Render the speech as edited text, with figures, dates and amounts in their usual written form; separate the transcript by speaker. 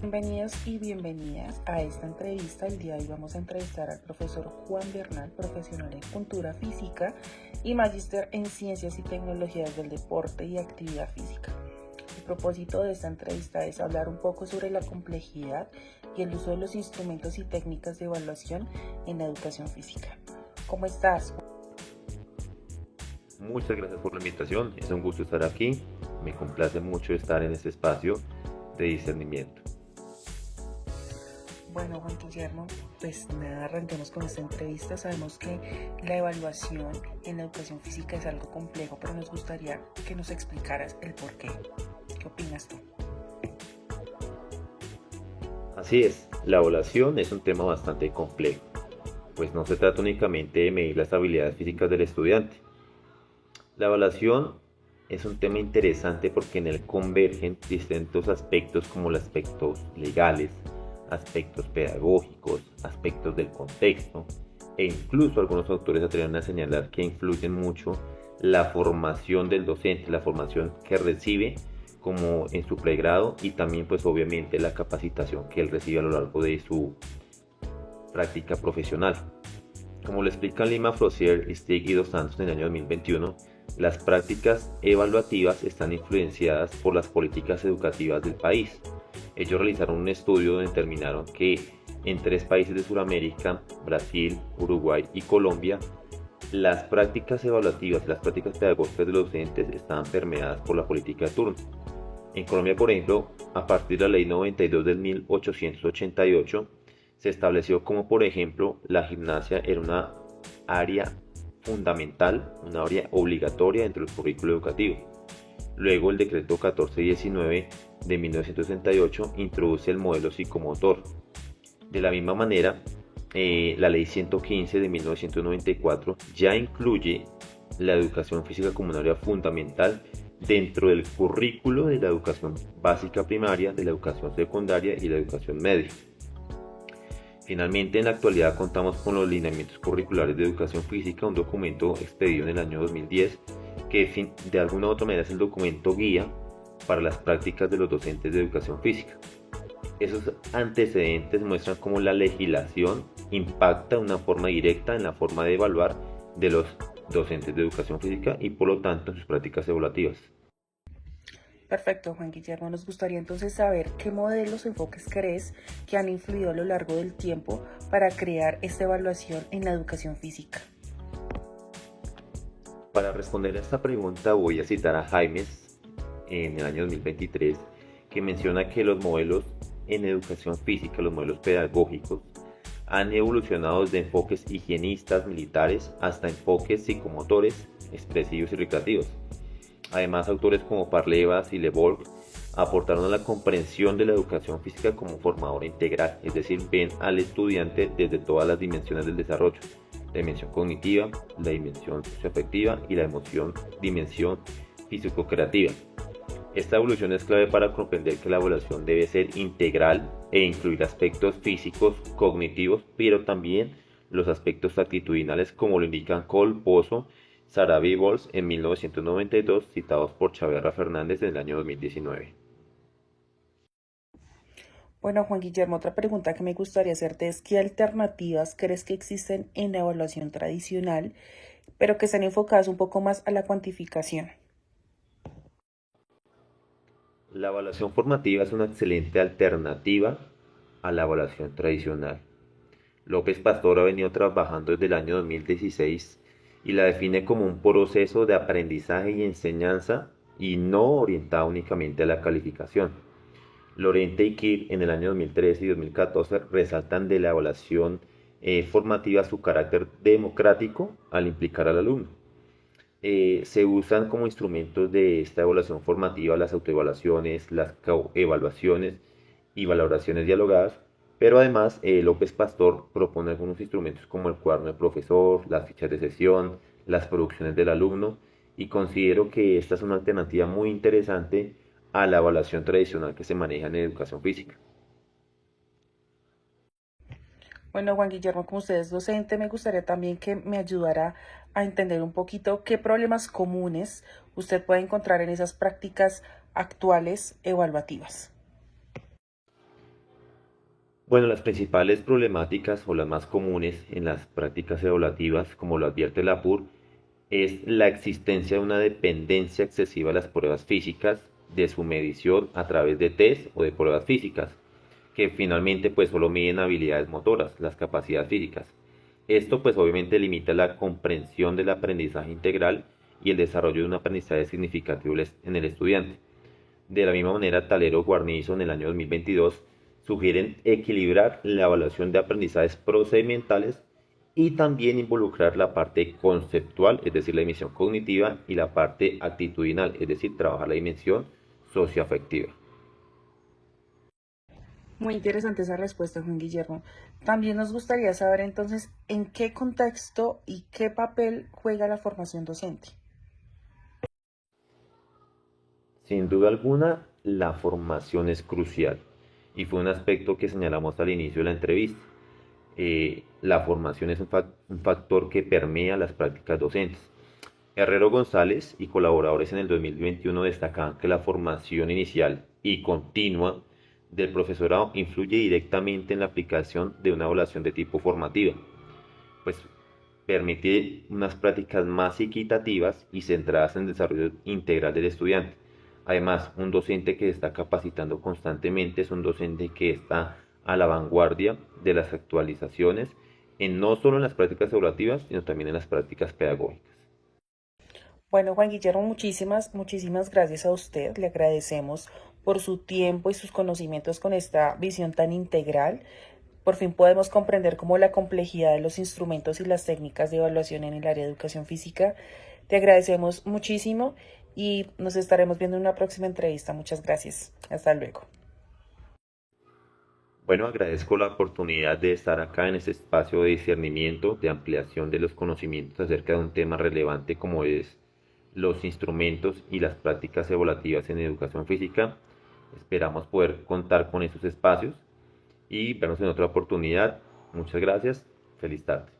Speaker 1: Bienvenidos y bienvenidas a esta entrevista. El día de hoy vamos a entrevistar al profesor Juan Bernal, profesional en cultura física y magíster en ciencias y tecnologías del deporte y actividad física. El propósito de esta entrevista es hablar un poco sobre la complejidad y el uso de los instrumentos y técnicas de evaluación en la educación física. ¿Cómo estás?
Speaker 2: Muchas gracias por la invitación, es un gusto estar aquí, me complace mucho estar en este espacio de discernimiento.
Speaker 1: Bueno, Juan Guillermo, pues nada, arranquemos con esta entrevista. Sabemos que la evaluación en la educación física es algo complejo, pero nos gustaría que nos explicaras el por qué. ¿Qué opinas tú?
Speaker 2: Así es, la evaluación es un tema bastante complejo, pues no se trata únicamente de medir las habilidades físicas del estudiante. La evaluación es un tema interesante porque en él convergen distintos aspectos como los aspectos legales, aspectos pedagógicos, aspectos del contexto e incluso algunos autores atreven a señalar que influyen mucho la formación del docente, la formación que recibe como en su pregrado y también pues obviamente la capacitación que él recibe a lo largo de su práctica profesional. Como lo explican Lima, Frosier, Stig y Dos Santos en el año 2021, las prácticas evaluativas están influenciadas por las políticas educativas del país. Ellos realizaron un estudio donde determinaron que en 3 países de Sudamérica, Brasil, Uruguay y Colombia, las prácticas evaluativas y las prácticas pedagógicas de los docentes estaban permeadas por la política de turno. En Colombia, por ejemplo, a partir de la Ley 92 del 1888, se estableció como, por ejemplo, la gimnasia era una área fundamental, una área obligatoria dentro del currículo educativo. Luego el decreto 1419 de 1968 introduce el modelo psicomotor. De la misma manera, la ley 115 de 1994 ya incluye la educación física como una área fundamental dentro del currículo de la educación básica primaria, de la educación secundaria y la educación media. Finalmente, en la actualidad contamos con los lineamientos curriculares de educación física, un documento expedido en el año 2010 que de alguna u otra manera es el documento guía para las prácticas de los docentes de educación física. Esos antecedentes muestran cómo la legislación impacta de una forma directa en la forma de evaluar de los docentes de educación física y por lo tanto en sus prácticas evaluativas.
Speaker 1: Perfecto, Juan Guillermo. Nos gustaría entonces saber qué modelos o enfoques crees que han influido a lo largo del tiempo para crear esta evaluación en la educación física.
Speaker 2: Para responder a esta pregunta voy a citar a Jaimes en el año 2023 que menciona que los modelos en educación física, los modelos pedagógicos, han evolucionado desde enfoques higienistas militares hasta enfoques psicomotores, expresivos y recreativos. Además, autores como Parlevas y Le Borg aportaron a la comprensión de la educación física como formadora integral, es decir, ven al estudiante desde todas las dimensiones del desarrollo, la dimensión cognitiva, la dimensión socioafectiva y la dimensión físico-creativa. Esta evolución es clave para comprender que la evaluación debe ser integral e incluir aspectos físicos, cognitivos, pero también los aspectos actitudinales como lo indican Cole, Pozo, Sarabia y Bols en 1992, citados por Chaverra Fernández en el año 2019.
Speaker 1: Bueno, Juan Guillermo, otra pregunta que me gustaría hacerte es ¿qué alternativas crees que existen en la evaluación tradicional, pero que están enfocadas un poco más a la cuantificación?
Speaker 2: La evaluación formativa es una excelente alternativa a la evaluación tradicional. López Pastor ha venido trabajando desde el año 2016 y la define como un proceso de aprendizaje y enseñanza y no orientado únicamente a la calificación. Lorente y Kirk en el año 2013 y 2014 resaltan de la evaluación formativa su carácter democrático al implicar al alumno. Se usan como instrumentos de esta evaluación formativa las autoevaluaciones, las coevaluaciones y valoraciones dialogadas, pero además López Pastor propone algunos instrumentos como el cuaderno del profesor, las fichas de sesión, las producciones del alumno, y considero que esta es una alternativa muy interesante a la evaluación tradicional que se maneja en educación física.
Speaker 1: Bueno, Juan Guillermo, como usted es docente, me gustaría también que me ayudara a entender un poquito qué problemas comunes usted puede encontrar en esas prácticas actuales evaluativas.
Speaker 2: Bueno, las principales problemáticas o las más comunes en las prácticas evaluativas, como lo advierte la APUR, es la existencia de una dependencia excesiva de las pruebas físicas, de su medición a través de test o de pruebas físicas, que finalmente pues solo miden habilidades motoras, las capacidades físicas. Esto pues obviamente limita la comprensión del aprendizaje integral y el desarrollo de un aprendizaje significativo en el estudiante. De la misma manera, Talero Guarnizo en el año 2022 sugieren equilibrar la evaluación de aprendizajes procedimentales y también involucrar la parte conceptual, es decir, la dimensión cognitiva, y la parte actitudinal, es decir, trabajar la dimensión socioafectiva.
Speaker 1: Muy interesante esa respuesta, Juan Guillermo. También nos gustaría saber entonces en qué contexto y qué papel juega la formación docente.
Speaker 2: Sin duda alguna, la formación es crucial y fue un aspecto que señalamos al inicio de la entrevista. La formación es un factor que permea las prácticas docentes. Herrero González y colaboradores en el 2021 destacaban que la formación inicial y continua del profesorado influye directamente en la aplicación de una evaluación de tipo formativa, pues permite unas prácticas más equitativas y centradas en el desarrollo integral del estudiante. Además, un docente que se está capacitando constantemente es un docente que está a la vanguardia de las actualizaciones, no solo en las prácticas evaluativas, sino también en las prácticas pedagógicas.
Speaker 1: Bueno, Juan Guillermo, muchísimas gracias a usted. Le agradecemos por su tiempo y sus conocimientos con esta visión tan integral. Por fin podemos comprender cómo la complejidad de los instrumentos y las técnicas de evaluación en el área de educación física. Te agradecemos muchísimo y nos estaremos viendo en una próxima entrevista. Muchas gracias. Hasta luego.
Speaker 2: Bueno, agradezco la oportunidad de estar acá en este espacio de discernimiento, de ampliación de los conocimientos acerca de un tema relevante como es los instrumentos y las prácticas evaluativas en educación física. Esperamos poder contar con esos espacios y vernos en otra oportunidad. Muchas gracias. Feliz tarde.